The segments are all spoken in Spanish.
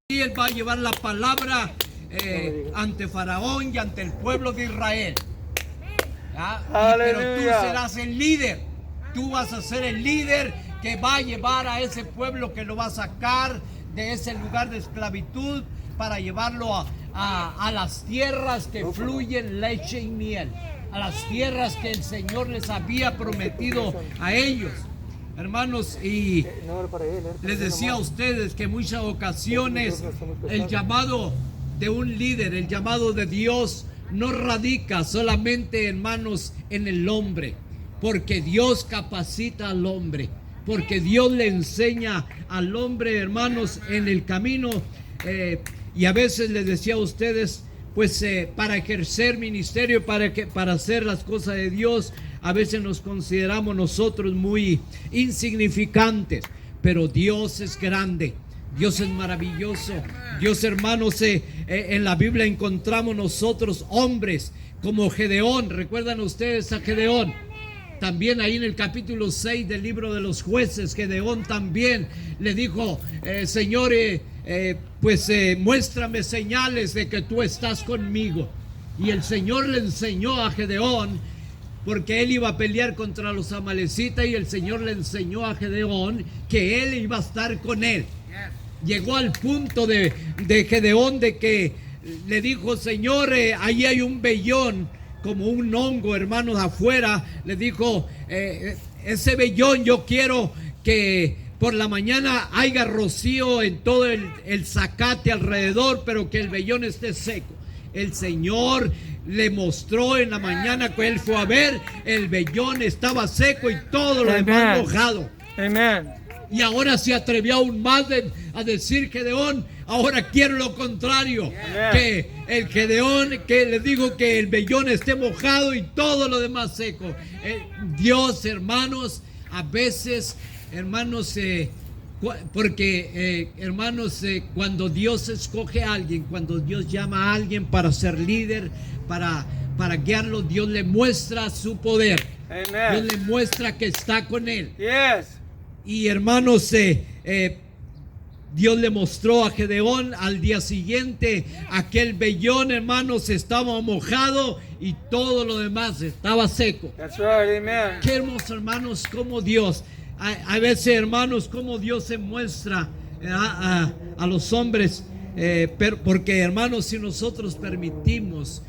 Y él va a llevar la palabra ante Faraón y ante el pueblo de Israel. Pero tú serás el líder. Tú vas a ser el líder que va a llevar a ese pueblo, que lo va a sacar de ese lugar de esclavitud para llevarlo a las tierras que fluyen leche y miel, a las tierras que el Señor les había prometido a ellos. Hermanos, y les decía a ustedes que en muchas ocasiones el llamado de un líder, el llamado de Dios, no radica solamente, hermanos, en el hombre, porque Dios capacita al hombre, porque Dios le enseña al hombre, hermanos, en el camino. Y a veces les decía a ustedes, pues para ejercer ministerio, para hacer las cosas de Dios, a veces nos consideramos nosotros muy insignificantes, pero Dios es grande, Dios es maravilloso. Dios, hermanos, en la Biblia encontramos nosotros hombres como Gedeón. ¿Recuerdan ustedes a Gedeón? También ahí en el capítulo 6 del libro de los Jueces, Gedeón también le dijo, Señor, muéstrame señales de que tú estás conmigo. Y el Señor le enseñó a Gedeón, porque él iba a pelear contra los amalecitas, y el Señor le enseñó a Gedeón que él iba a estar con él. Llegó al punto de Gedeón de que le dijo, Señor, ahí hay un vellón, como un hongo, hermanos, afuera. Le dijo, ese vellón yo quiero que por la mañana haya rocío en todo el zacate alrededor, pero que el vellón esté seco. El Señor le mostró en la mañana que él fue a ver, el vellón estaba seco y todo lo demás mojado. Amén. Y ahora se atrevió aún más a decir Gedeón, ahora quiero lo contrario, que el Gedeón, que le digo que el vellón esté mojado y todo lo demás seco. Dios, hermanos, a veces, hermanos, cuando Dios escoge a alguien, cuando Dios llama a alguien para ser líder, para guiarlo, Dios le muestra su poder. Amen. Dios le muestra que está con él. Yes. Y hermanos, Dios le mostró a Gedeón al día siguiente, aquel vellón, hermanos, estaba mojado y todo lo demás estaba seco. That's right. Amen. Qué hermoso, hermanos, como Dios, a veces, hermanos, como Dios se muestra a los hombres, porque, hermanos, si nosotros permitimos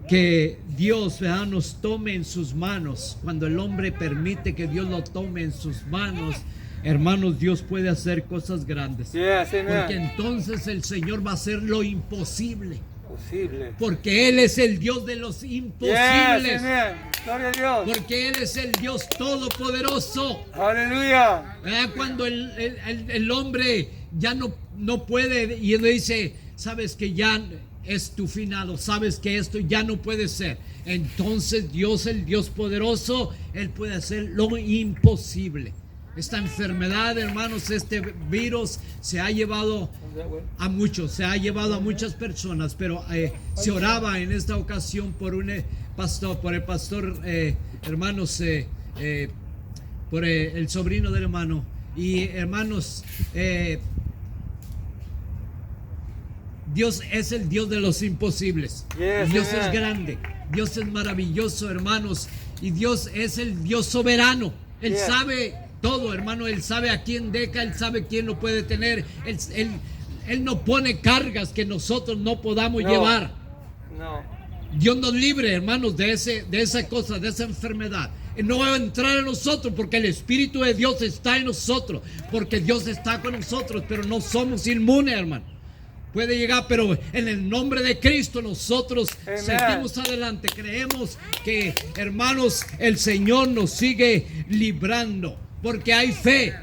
que Dios, ¿verdad?, nos tome en sus manos, cuando el hombre permite que Dios lo tome en sus manos, hermanos, Dios puede hacer cosas grandes. Yes, amen. Porque entonces el Señor va a hacer lo imposible. Posible. Porque Él es el Dios de los imposibles. Yes, amen. Gloria a Dios. Porque Él es el Dios todopoderoso. Aleluya. Cuando el hombre ya no puede, y Él le dice, sabes que ya es tu final, o sabes que esto ya no puede ser. Entonces Dios, el Dios poderoso, Él puede hacer lo imposible. Esta enfermedad, hermanos, este virus se ha llevado a muchos, se ha llevado a muchas personas, pero se oraba en esta ocasión por el pastor, hermanos, por el sobrino del hermano. Y hermanos, Dios es el Dios de los imposibles. Yes, Dios amen. es grande, Dios es maravilloso, hermanos, y Dios es el Dios soberano. Él Yes. sabe todo, hermano. Él sabe a quién deja, Él sabe quién lo puede tener. Él no pone cargas que nosotros no podamos llevar. No. Dios nos libre, hermanos, de esa cosa, de esa enfermedad. No va a entrar en nosotros, porque el Espíritu de Dios está en nosotros, porque Dios está con nosotros, pero no somos inmunes, hermano. Puede llegar, pero en el nombre de Cristo nosotros Amen. seguimos adelante. Creemos que, hermanos, el Señor nos sigue librando, porque hay fe.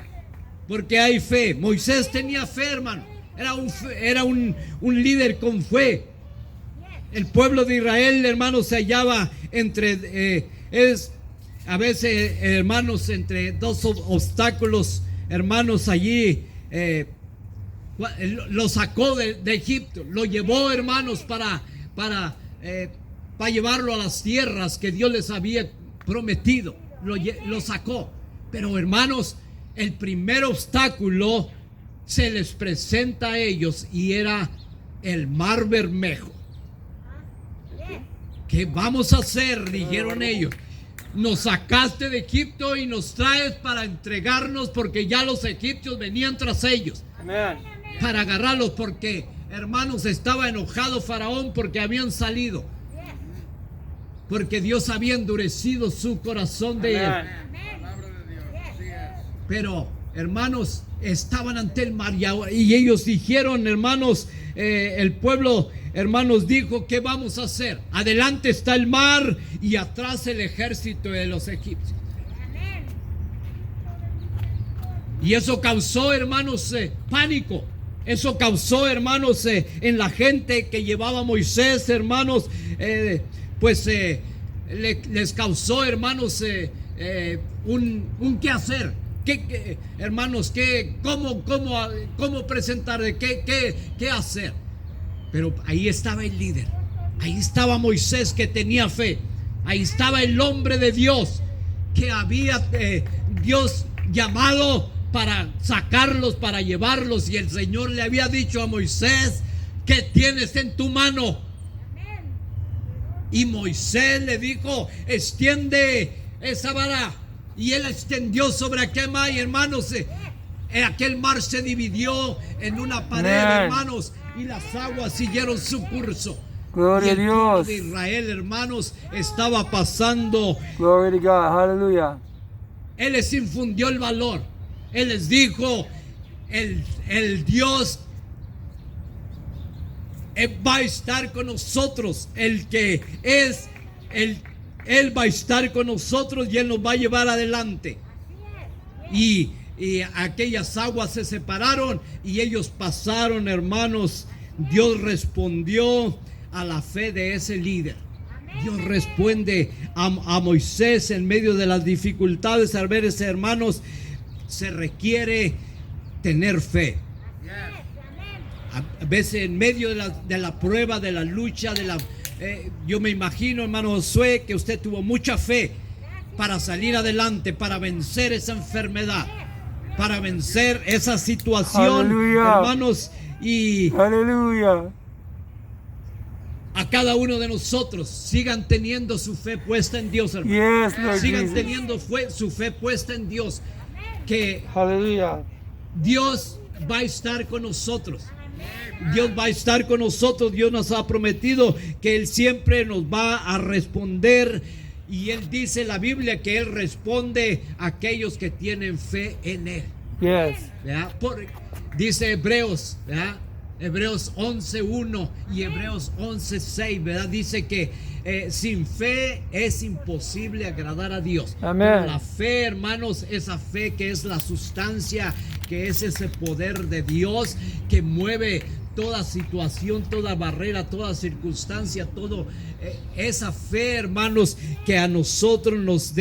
Porque hay fe. Moisés tenía fe, hermano. Era un líder con fe. El pueblo de Israel, hermanos, se hallaba a veces, hermanos, entre dos obstáculos, hermanos, allí. Lo sacó de Egipto, lo llevó, hermanos, para llevarlo a las tierras que Dios les había prometido. Lo sacó. Pero, hermanos, el primer obstáculo se les presenta a ellos y era el mar Bermejo. ¿Qué vamos a hacer?, dijeron ellos. Nos sacaste de Egipto y nos traes para entregarnos, porque ya los egipcios venían tras ellos. Amén. Para agarrarlos, porque, hermanos, estaba enojado Faraón porque habían salido, porque Dios había endurecido su corazón de él. Amén. Pero, hermanos, estaban ante el mar y ellos dijeron, hermanos, el pueblo, hermanos, dijo: ¿qué vamos a hacer? Adelante está el mar y atrás el ejército de los egipcios. Y eso causó, hermanos, pánico. Eso causó, hermanos, en la gente que llevaba a Moisés, hermanos, les causó, hermanos, un qué hacer. Hermanos, cómo presentar, qué hacer. Pero ahí estaba el líder, ahí estaba Moisés, que tenía fe, ahí estaba el hombre de Dios que había Dios llamado para sacarlos, para llevarlos, y el Señor le había dicho a Moisés: ¿qué tienes en tu mano? Y Moisés le dijo: extiende esa vara. Y él extendió sobre aquel mar, y, hermanos, aquel mar se dividió en una pared, hermanos, y las aguas siguieron su curso. Gloria a Dios. De Israel, hermanos, estaba pasando. Glory to God. Aleluya. Él les infundió el valor. Él les dijo: el Dios va a estar con nosotros. El que es Él va a estar con nosotros y Él nos va a llevar adelante. Y aquellas aguas se separaron y ellos pasaron, hermanos. Dios respondió a la fe de ese líder. Dios responde a Moisés en medio de las dificultades. A veces, hermanos, se requiere tener fe. A veces en medio de la prueba, de la lucha, yo me imagino, hermano Josué, que usted tuvo mucha fe para salir adelante, para vencer esa enfermedad, para vencer esa situación. Aleluya. Hermanos, y Aleluya. a cada uno de nosotros, sigan teniendo su fe puesta en Dios, hermano. Yes, Lord Sigan Jesus. teniendo su fe puesta en Dios, que Aleluya. Dios va a estar con nosotros. Dios va a estar con nosotros. Dios nos ha prometido que Él siempre nos va a responder. Y Él dice en la Biblia que Él responde a aquellos que tienen fe en Él. Yes. ¿Verdad? Dice Hebreos, ¿verdad? Hebreos 11:1 y Hebreos 11:6, ¿verdad? Dice que sin fe es imposible agradar a Dios. Amén. Pero la fe, hermanos, esa fe que es la sustancia, que es ese poder de Dios que mueve toda situación, toda barrera, toda circunstancia, todo, esa fe, hermanos, que a nosotros nos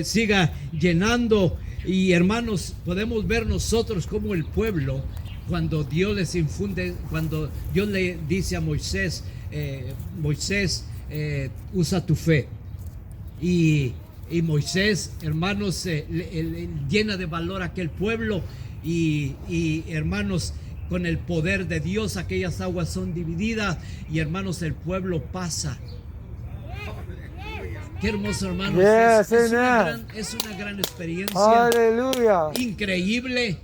siga llenando. Y, hermanos, podemos ver nosotros como el pueblo, cuando Dios les infunde, cuando Dios le dice a Moisés, Moisés, usa tu fe. Y Moisés, hermanos, llena de valor a aquel pueblo. Y hermanos, con el poder de Dios, aquellas aguas son divididas. Y, hermanos, el pueblo pasa. Qué hermoso, hermanos. Yes, Es una gran experiencia. Aleluya. Increíble,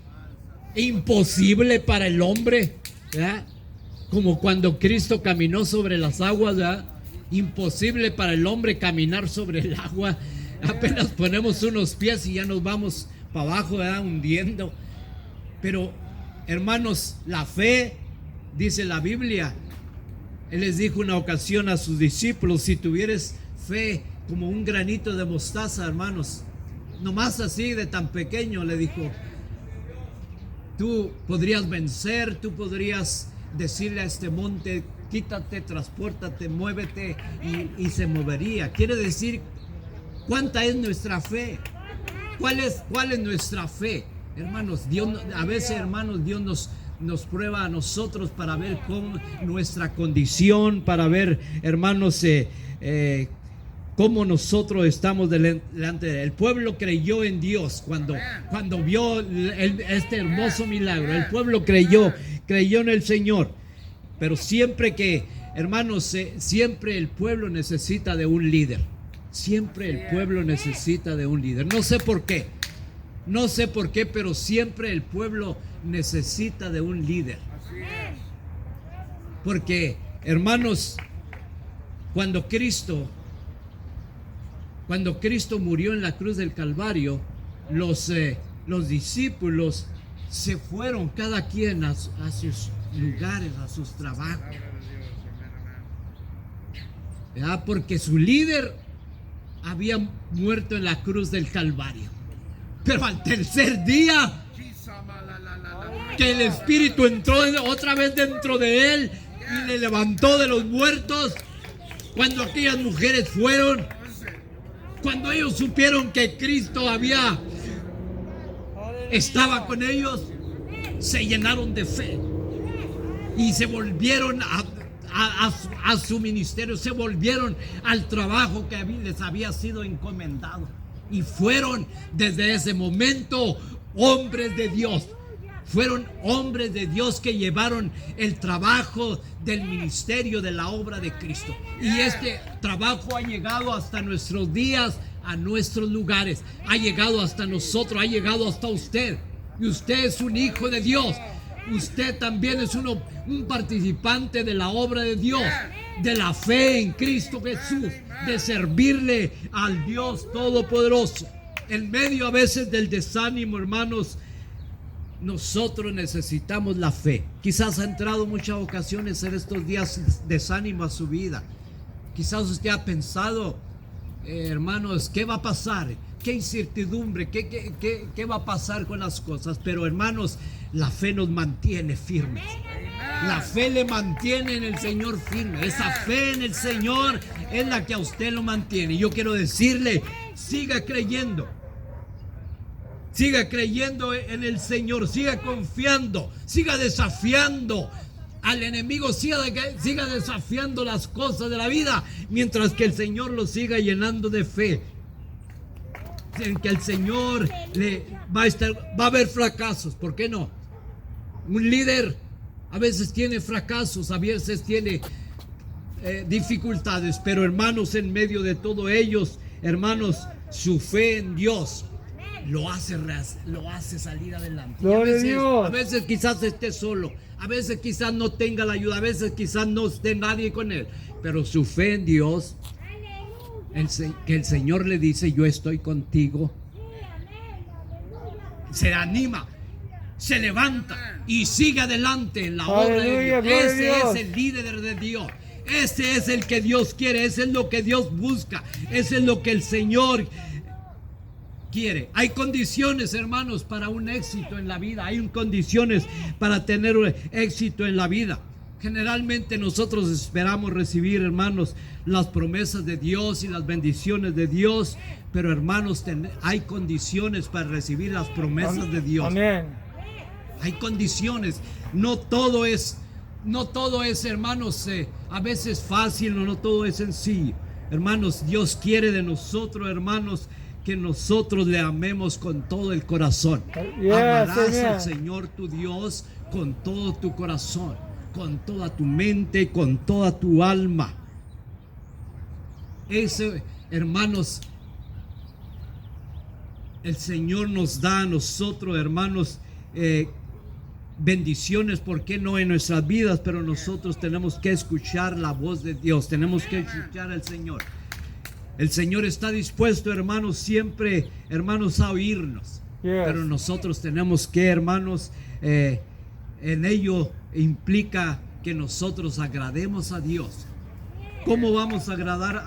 imposible para el hombre, ¿verdad? Como cuando Cristo caminó sobre las aguas, ¿verdad? Imposible para el hombre caminar sobre el agua. Apenas ponemos unos pies y ya nos vamos para abajo, ¿verdad? Hundiendo. Pero, hermanos, la fe, dice la Biblia, Él les dijo una ocasión a sus discípulos: si tuvieres fe como un granito de mostaza, hermanos, nomás así de tan pequeño, le dijo, tú podrías vencer, tú podrías decirle a este monte: quítate, transpórtate, muévete, y se movería. Quiere decir, ¿cuánta es nuestra fe? ¿Cuál es nuestra fe? Hermanos, Dios, a veces, hermanos, Dios nos prueba a nosotros para ver cómo nuestra condición, para ver, hermanos, cómo nosotros estamos delante de él. El pueblo creyó en Dios cuando vio este hermoso milagro. El pueblo creyó en el Señor. Pero siempre que, hermanos, siempre el pueblo necesita de un líder. Siempre el pueblo necesita de un líder. No sé por qué, pero siempre el pueblo necesita de un líder. Porque, hermanos, cuando Cristo murió en la cruz del Calvario, los discípulos se fueron cada quien a sus lugares, a sus trabajos. ¿Verdad? Porque su líder había muerto en la cruz del Calvario. Pero al tercer día, que el Espíritu entró otra vez dentro de él y le levantó de los muertos, cuando aquellas mujeres fueron, cuando ellos supieron que Cristo estaba con ellos, se llenaron de fe y se volvieron a su ministerio, se volvieron al trabajo que les había sido encomendado, y fueron desde ese momento hombres de Dios. Fueron hombres de Dios que llevaron el trabajo del ministerio, de la obra de Cristo. Y este trabajo ha llegado hasta nuestros días, a nuestros lugares. Ha llegado hasta nosotros, ha llegado hasta usted. Y usted es un hijo de Dios. Usted también es un participante de la obra de Dios, de la fe en Cristo Jesús, de servirle al Dios Todopoderoso. En medio a veces del desánimo, hermanos, nosotros necesitamos la fe. Quizás ha entrado muchas ocasiones en estos días desánimo a su vida. Quizás usted ha pensado, hermanos, ¿qué va a pasar? ¿Qué incertidumbre? ¿Qué va a pasar con las cosas? Pero, hermanos, la fe nos mantiene firmes. La fe le mantiene en el Señor firme. Esa fe en el Señor es la que a usted lo mantiene. Y yo quiero decirle, siga creyendo. Siga creyendo en el Señor, siga confiando, siga desafiando al enemigo, siga desafiando las cosas de la vida, mientras que el Señor lo siga llenando de fe. En que el Señor va a haber fracasos, ¿por qué no? Un líder a veces tiene fracasos, a veces tiene dificultades, pero hermanos, en medio de todo ellos, hermanos, su fe en Dios lo hace salir adelante. A veces quizás esté solo, a veces quizás no tenga la ayuda, a veces quizás no esté nadie con él, pero su fe en Dios, que el Señor le dice, yo estoy contigo, se anima, se levanta y sigue adelante en la obra de Dios. Ese es el líder de Dios. Ese es el que Dios quiere, ese es lo que Dios busca, ese es lo que el Señor quiere. Hay condiciones, hermanos, para un éxito en la vida. Hay condiciones para tener un éxito en la vida. Generalmente nosotros esperamos recibir, hermanos, las promesas de Dios y las bendiciones de Dios, pero, hermanos, hay condiciones para recibir las promesas de Dios. Amén. Hay condiciones. No todo es, hermanos, a veces fácil, no todo es sencillo. Hermanos, Dios quiere de nosotros, hermanos, que nosotros le amemos con todo el corazón. Amarás al Señor tu Dios con todo tu corazón, con toda tu mente, con toda tu alma. Hermanos, el Señor nos da a nosotros, hermanos, bendiciones, ¿por qué no en nuestras vidas? Pero nosotros tenemos que escuchar la voz de Dios, tenemos que escuchar al Señor. El Señor está dispuesto, hermanos, siempre, hermanos, a oírnos. Pero nosotros tenemos que, hermanos, en ello implica que nosotros agrademos a Dios. ¿Cómo vamos a agradar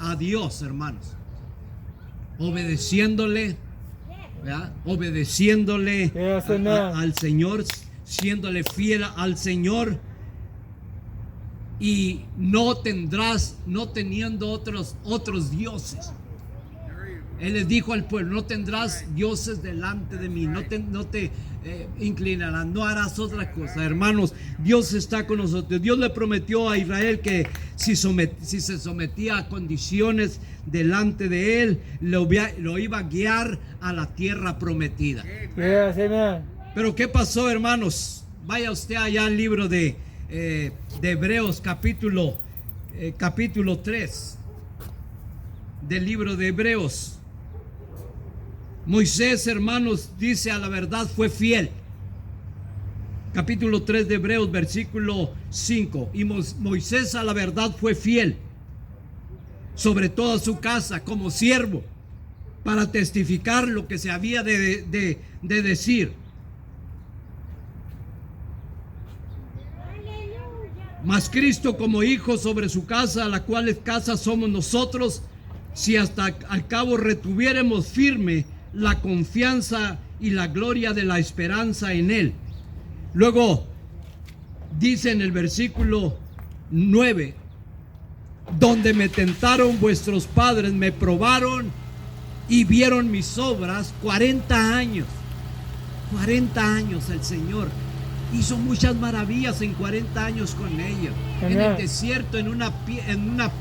a Dios, hermanos? Obedeciéndole, ¿verdad? Obedeciéndole al Señor, siéndole fiel al Señor. Y no teniendo otros dioses. Él les dijo al pueblo: no tendrás dioses delante de mí, no te inclinarás, no harás otra cosa. Hermanos, Dios está con nosotros. Dios le prometió a Israel que si se sometía a condiciones delante de él, lo iba a guiar a la tierra prometida. Yes, amen. Pero ¿qué pasó, hermanos? Vaya usted allá al libro de Hebreos, capítulo 3 del libro de Hebreos. Moisés, hermanos, dice: a la verdad fue fiel. Capítulo 3 de Hebreos, versículo 5. Y Moisés a la verdad fue fiel sobre toda su casa como siervo, para testificar lo que se había de decir. Mas Cristo como hijo sobre su casa, la cual casa somos nosotros, si hasta al cabo retuviéremos firme la confianza y la gloria de la esperanza en él. Luego dice en el versículo 9: donde me tentaron vuestros padres, me probaron y vieron mis obras. 40 años. 40 años el Señor hizo muchas maravillas en 40 años con ellos. Amén. En el desierto, en unas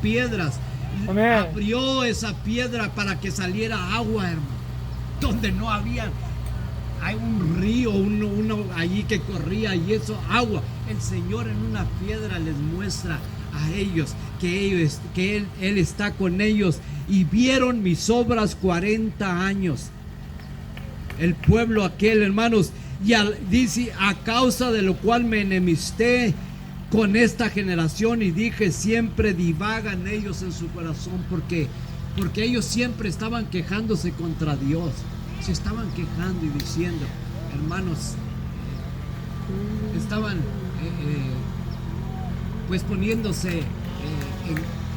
piedras. Amén. Abrió esa piedra para que saliera agua, hermano. Donde no había, hay un río, uno allí que corría, y eso, agua. El Señor en una piedra les muestra a ellos que Él está con ellos. Y vieron mis obras 40 años. El pueblo aquel, hermanos, dice: a causa de lo cual me enemisté con esta generación y dije: siempre divagan ellos en su corazón. Porque ellos siempre estaban quejándose contra Dios. Se estaban quejando y diciendo, hermanos, estaban pues poniéndose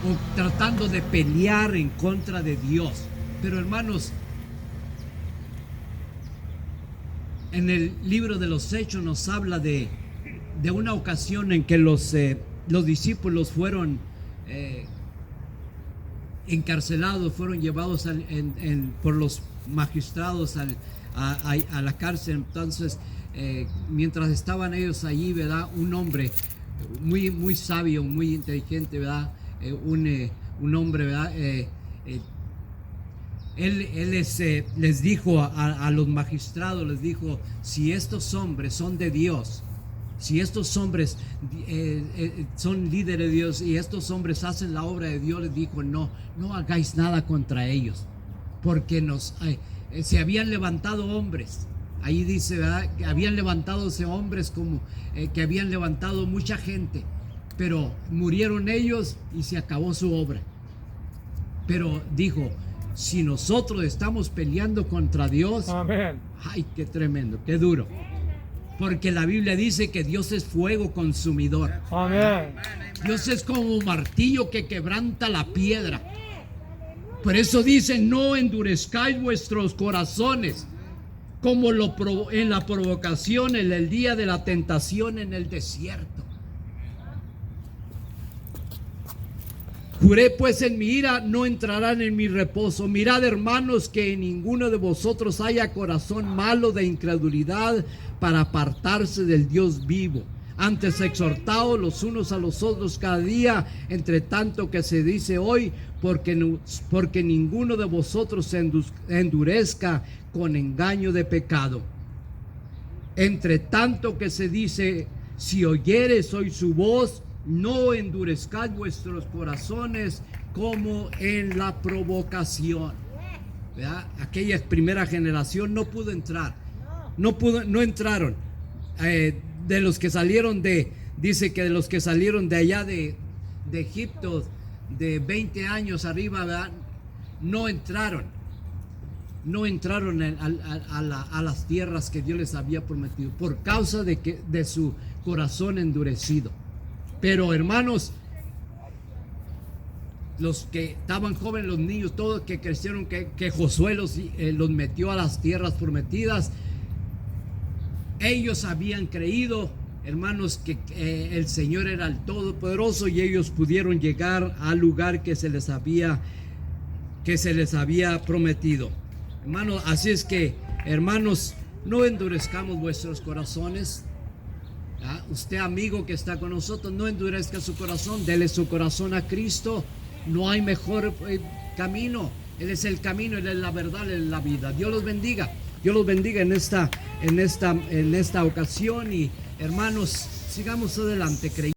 o tratando de pelear en contra de Dios. Pero, hermanos, en el libro de los Hechos nos habla de una ocasión en que los discípulos fueron encarcelados, fueron llevados por los magistrados a la cárcel. Entonces, mientras estaban ellos allí, ¿verdad?, un hombre muy, muy sabio, muy inteligente, ¿verdad?, un hombre, ¿verdad?, él les dijo a los magistrados, les dijo: si estos hombres son de Dios, si estos hombres son líderes de Dios y estos hombres hacen la obra de Dios, les dijo: no hagáis nada contra ellos, porque se habían levantado hombres. Ahí dice, ¿verdad?, que habían levantado hombres como que habían levantado mucha gente, pero murieron ellos y se acabó su obra. Pero dijo: si nosotros estamos peleando contra Dios, Amén. ay, qué tremendo, qué duro. Porque la Biblia dice que Dios es fuego consumidor. Amén. Dios es como un martillo que quebranta la piedra. Por eso dice: no endurezcáis vuestros corazones, como en la provocación, en el día de la tentación en el desierto. Juré pues en mi ira, no entrarán en mi reposo. Mirad, hermanos, que en ninguno de vosotros haya corazón malo de incredulidad para apartarse del Dios vivo. Antes exhortaos los unos a los otros cada día, entre tanto que se dice hoy, porque ninguno de vosotros se endurezca con engaño de pecado. Entre tanto que se dice: si oyereis hoy su voz, no endurezcáis vuestros corazones como en la provocación. ¿Verdad? Aquella primera generación no pudo entrar. No entraron. De los que salieron dice que de los que salieron de allá de Egipto, de 20 años arriba, ¿verdad?, no entraron a las tierras que Dios les había prometido, por causa de su corazón endurecido. Pero, hermanos, los que estaban jóvenes, los niños, todos que crecieron, que Josué los metió a las tierras prometidas, ellos habían creído, hermanos, que el Señor era el Todopoderoso, y ellos pudieron llegar al lugar que se les había que se les había prometido. Hermanos, así es que, hermanos, no endurezcamos vuestros corazones. Usted, amigo que está con nosotros, no endurezca su corazón, dele su corazón a Cristo. No hay mejor camino. Él es el camino, Él es la verdad, Él es la vida. Dios los bendiga. Dios los bendiga en esta ocasión. Y hermanos, sigamos adelante creyendo.